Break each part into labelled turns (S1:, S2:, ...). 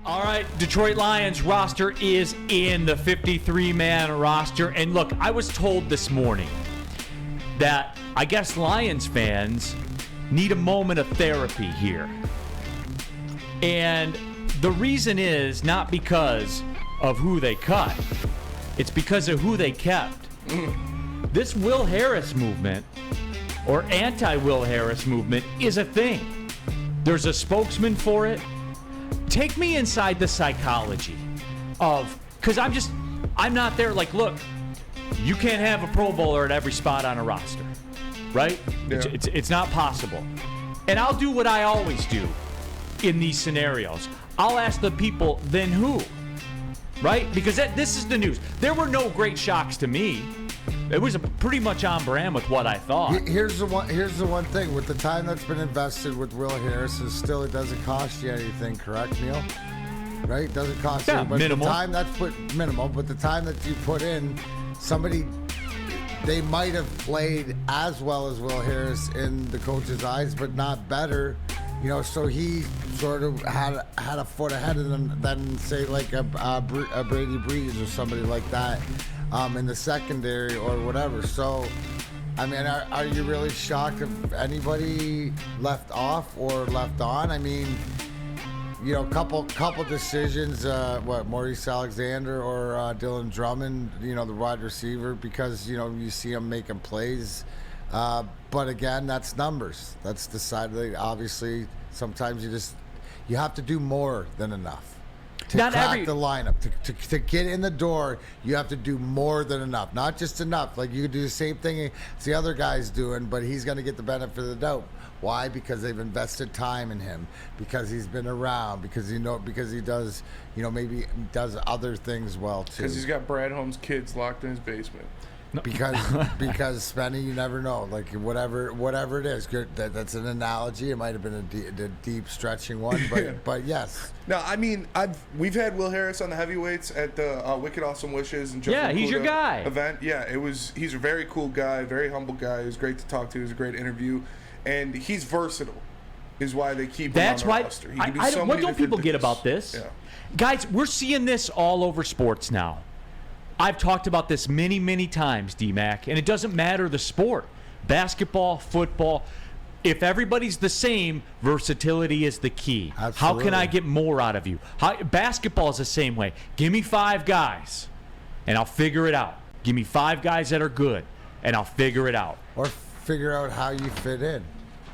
S1: All right, Detroit Lions roster is in, the 53-man roster. And look, I was told this morning that I guess Lions fans need a moment of therapy here. And the reason is not because of who they cut. It's because of who they kept. This Will Harris movement, or anti-Will Harris movement, is a thing. There's a spokesman for it. Take me inside the psychology of, because I'm not there. Like, look, you can't have a Pro Bowler at every spot on a roster, right? Yeah. It's not possible. And I'll do what I always do in these scenarios. I'll ask the people, then who? Right? Because this is the news. There were no great shocks to me. It was pretty much on brand with what I thought.
S2: Here's the one thing. With the time that's been invested with Will Harris, it doesn't cost you anything, correct, Neil? Right? It doesn't cost you. But minimal. The time that's minimal, but the time that you put in, they might have played as well as Will Harris in the coach's eyes, but not better. You know, so he sort of had a foot ahead of them than, say, like a Brady Breeze or somebody like that in the secondary or whatever. So, I mean, are you really shocked if anybody left off or left on? I mean, you know, couple decisions. Maurice Alexander or Dylan Drummond, you know, the wide receiver, because, you know, you see him making plays. But again, that's numbers. That's decided. Obviously, sometimes you have to do more than enough to crack the lineup. To get in the door, you have to do more than enough. Not just enough. Like, you could do the same thing as the other guy's doing, but he's going to get the benefit of the doubt. Why? Because they've invested time in him. Because he's been around. Because he does, you know, maybe does other things well too.
S3: Because he's got Brad Holmes' kids locked in his basement.
S2: Because Spenny, you never know. Like, whatever it is, that's an analogy. It might have been a deep stretching one, but yes.
S3: No, I mean, we've had Will Harris on the heavyweights at the Wicked Awesome Wishes and
S1: he's your guy
S3: event. Yeah, he's a very cool guy, very humble guy. He was great to talk to. It was a great interview, and he's versatile. Is why they keep him on the roster. He can do so
S1: what
S3: many
S1: don't people
S3: things.
S1: Get about this?
S3: Yeah.
S1: Guys, we're seeing this all over sports now. I've talked about this many, many times, D-Mac, and it doesn't matter the sport. Basketball, football. If everybody's the same, versatility is the key.
S2: Absolutely.
S1: How can I get more out of you? Basketball is the same way. Give me 5 guys, and I'll figure it out. Give me 5 guys that are good, and I'll figure it out.
S2: Or figure out how you fit in.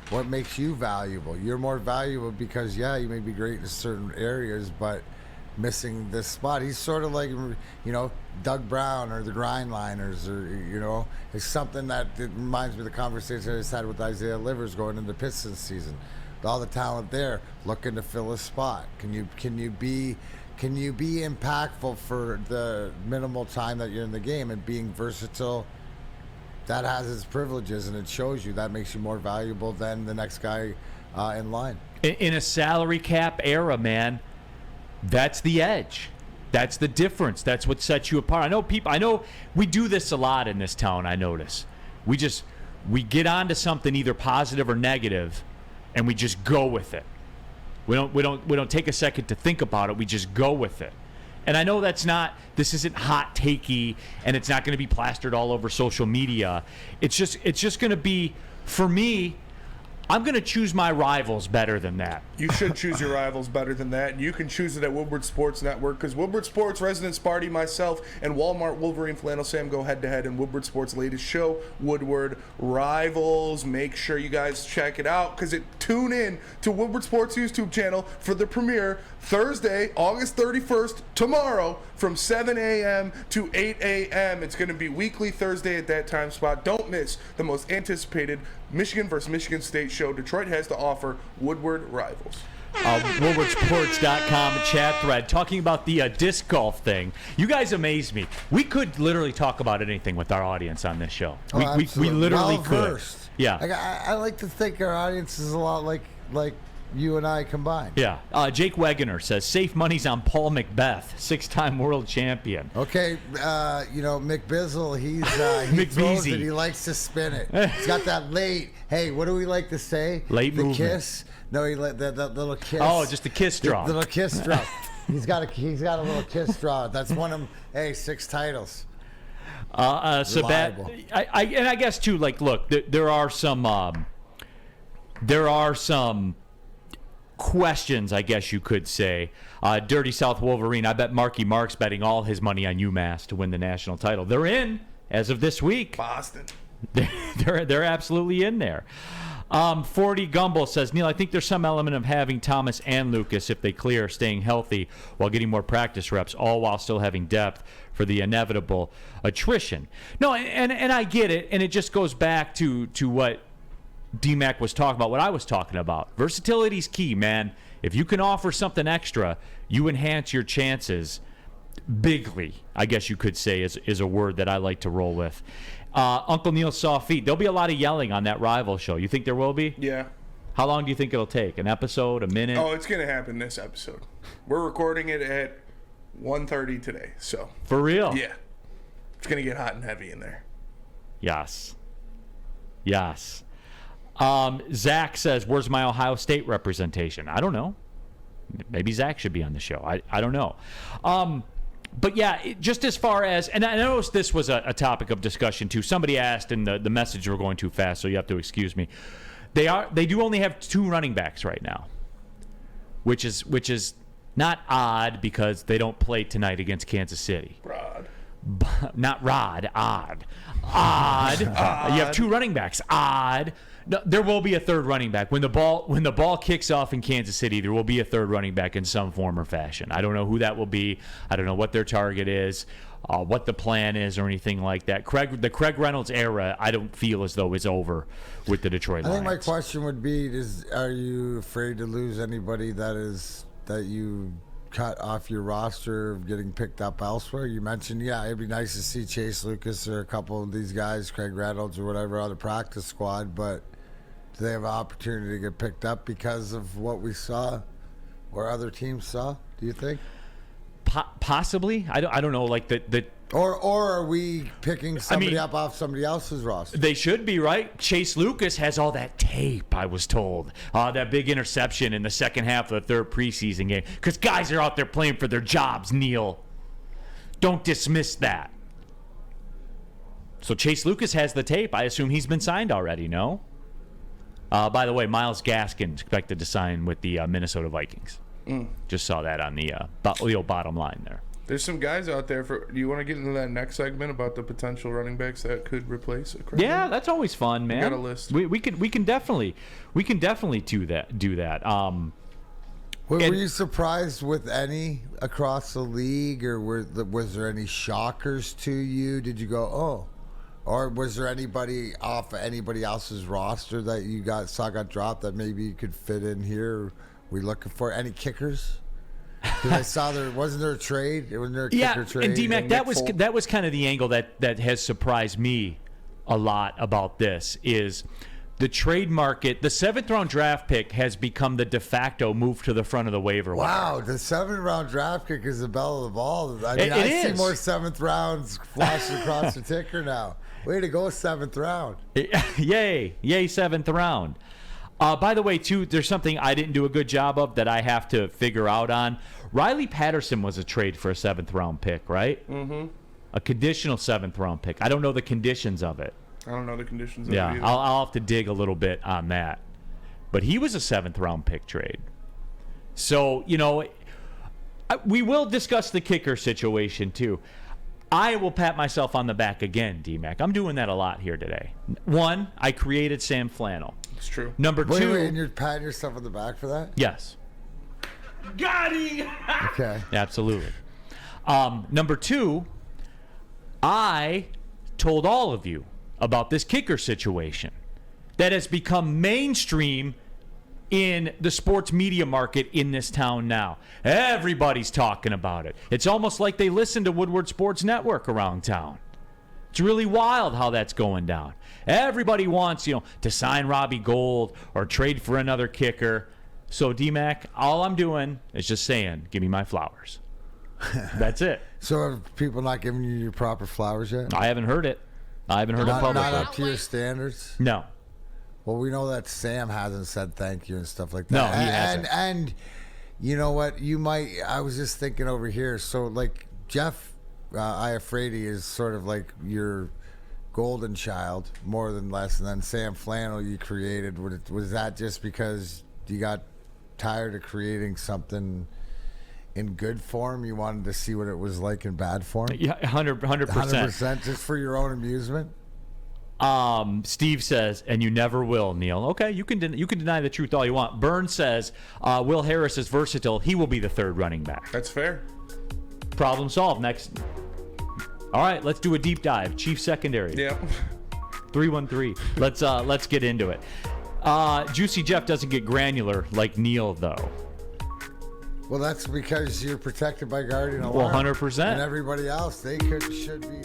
S2: What makes you valuable? You're more valuable because, you may be great in certain areas, but missing this spot. He's sort of like, you know, Doug Brown or the Grindliners, or, you know, it's something that it reminds me of the conversation I just had with Isaiah Livers going into Pistons season. All the talent there, looking to fill a spot. Can you be impactful for the minimal time that you're in the game, and being versatile? That has its privileges, and it shows you. That makes you more valuable than the next guy in line.
S1: In a salary cap era, man, that's the edge. That's the difference. That's what sets you apart. I know we do this a lot in this town, I notice. We get onto something either positive or negative, and we just go with it. We don't take a second to think about it. We just go with it. And I know this isn't hot takey, and it's not going to be plastered all over social media. It's just going to be, for me, I'm going to choose my rivals better than that.
S3: You should choose your rivals better than that. And you can choose it at Woodward Sports Network, because Woodward Sports, Resident Sparty, myself, and Walmart Wolverine Flannel Sam go head-to-head in Woodward Sports' latest show, Woodward Rivals. Make sure you guys check it out, because tune in to Woodward Sports' YouTube channel for the premiere Thursday, August 31st, tomorrow, from 7 a.m. to 8 a.m. It's going to be weekly Thursday at that time spot. Don't miss the most anticipated Michigan versus Michigan State show Detroit has to offer, Woodward Rivals.
S1: WoodwardSports.com chat thread talking about the disc golf thing. You guys amaze me. We could literally talk about anything with our audience on this show. We literally could. Yeah.
S2: I like to think our audience is a lot like you and I combined.
S1: Yeah. Jake Wegener says, safe money's on Paul Macbeth, 6-time world champion.
S2: Okay, Mick Bizzle, he throws it. He likes to spin it. He's got that late, hey, what do we like to say?
S1: Late
S2: the
S1: movement.
S2: Kiss? No, that little kiss.
S1: Oh, just the kiss drop.
S2: The little kiss drop. He's got a little kiss draw. That's one of them. Hey, 6 titles.
S1: Reliable. And I guess too, like, look, there are some questions, I guess you could say. Dirty South Wolverine. I bet Marky Mark's betting all his money on UMass to win the national title. They're in as of this week.
S3: Boston.
S1: They're absolutely in there. 40 Gumble says, Neil, I think there's some element of having Thomas and Lucas, if they clear, staying healthy while getting more practice reps, all while still having depth for the inevitable attrition. No, and I get it, and it just goes back to what D-Mac was talking about, what I was talking about. Versatility's key, man. If you can offer something extra, you enhance your chances bigly, I guess you could say, is a word that I like to roll with. Uncle Neil saw feet. There'll be a lot of yelling on that rival show. You think there will be?
S3: Yeah.
S1: How long do you think it'll take? An episode? A minute?
S3: Oh, it's going to happen this episode. We're recording it at 1:30 today, so.
S1: For real?
S3: Yeah. It's going to get hot and heavy in there.
S1: Yes. Zach says, where's my Ohio State representation? I don't know. Maybe Zach should be on the show. I don't know. But yeah, just as far as, and I noticed this was a topic of discussion too. Somebody asked, and the message were going too fast, so you have to excuse me. They do only have 2 running backs right now, which is not odd because they don't play tonight against Kansas City. Not Rod, odd. Odd. You have 2 running backs. Odd. No, there will be a 3rd running back. When the ball kicks off in Kansas City, there will be a 3rd running back in some form or fashion. I don't know who that will be. I don't know what their target is, what the plan is, or anything like that. The Craig Reynolds era, I don't feel as though is over with the Detroit Lions.
S2: I think my question would be: are you afraid to lose anybody that you cut off your roster of getting picked up elsewhere? You mentioned, it'd be nice to see Chase Lucas or a couple of these guys, Craig Reynolds or whatever, on the practice squad, but do they have an opportunity to get picked up because of what we saw or other teams saw, do you think?
S1: Possibly. I don't know, like the
S2: Or are we picking somebody up off somebody else's roster?
S1: They should be, right? Chase Lucas has all that tape, I was told. That big interception in the second half of the 3rd preseason game. Because guys are out there playing for their jobs, Neil. Don't dismiss that. So Chase Lucas has the tape. I assume he's been signed already, no? By the way, Myles Gaskin expected to sign with the Minnesota Vikings. Just saw that on the bottom line there.
S3: There's some guys out there. Do you want to get into that next segment about the potential running backs that could replace a Craig?
S1: Yeah, that's always fun, man.
S3: We got a list.
S1: We can definitely do that.
S2: Were you surprised with any across the league, or was there any shockers to you? Did you go, oh? Or was there anybody off anybody else's roster that you saw got dropped that maybe you could fit in here? We looking for any kickers? Because I saw wasn't there a trade? Wasn't there a kicker trade?
S1: And D-Mac, that was kind of the angle that has surprised me a lot about this is the trade market. The 7th round draft pick has become the de facto move to the front of the waiver wire.
S2: Wow, the 7th round draft pick is the bell of the ball. I mean, I see more 7th rounds flashing across the ticker now. Way to go, 7th round.
S1: Yay, 7th round. By the way, too, there's something I didn't do a good job of that I have to figure out on. Riley Patterson was a trade for a 7th round pick, right? Mm-hmm. A conditional 7th round pick. I don't know the conditions of it.
S3: I don't know the conditions of
S1: it
S3: either.
S1: I'll have to dig a little bit on that. But he was a 7th round pick trade. So, we will discuss the kicker situation, too. I will pat myself on the back again, D-Mac. I'm doing that a lot here today. 1, I created Sam Flannel.
S3: It's true.
S1: Number 2.
S2: Wait, and you're patting yourself on the back for that?
S1: Yes.
S3: Got him!
S2: Okay.
S1: Absolutely. Number 2, I told all of you about this kicker situation that has become mainstream in the sports media market in this town now. Everybody's talking about it. It's almost like they listen to Woodward Sports Network around town. It's really wild how that's going down. Everybody wants, to sign Robbie Gould or trade for another kicker. So, D-Mac, all I'm doing is just saying, give me my flowers. That's it.
S2: So are people not giving you your proper flowers yet?
S1: I haven't heard it. I haven't heard it publicly.
S2: Not up to your standards?
S1: No.
S2: Well, we know that Sam hasn't said thank you and stuff like that.
S1: No, he hasn't.
S2: And You know what? You might. I was just thinking over here. So, like, Jeff Iafrate is sort of like your golden child, more than less. And then Sam Flannel you created. Was that just because you got tired of creating something in good form? You wanted to see what it was like in bad form?
S1: Yeah, 100%.
S2: 100%, just for your own amusement?
S1: Steve says, and you never will, Neil. Okay, you can deny the truth all you want. Burns says, Will Harris is versatile. He will be the third running back.
S3: That's fair.
S1: Problem solved. Next. All right, let's do a deep dive. Chief secondary.
S3: Yeah.
S1: 313. Let's get into it. Juicy Jeff doesn't get granular like Neil, though.
S2: Well, that's because you're protected by Guardian
S1: Well,
S2: Alarm.
S1: 100%.
S2: And everybody else, should be.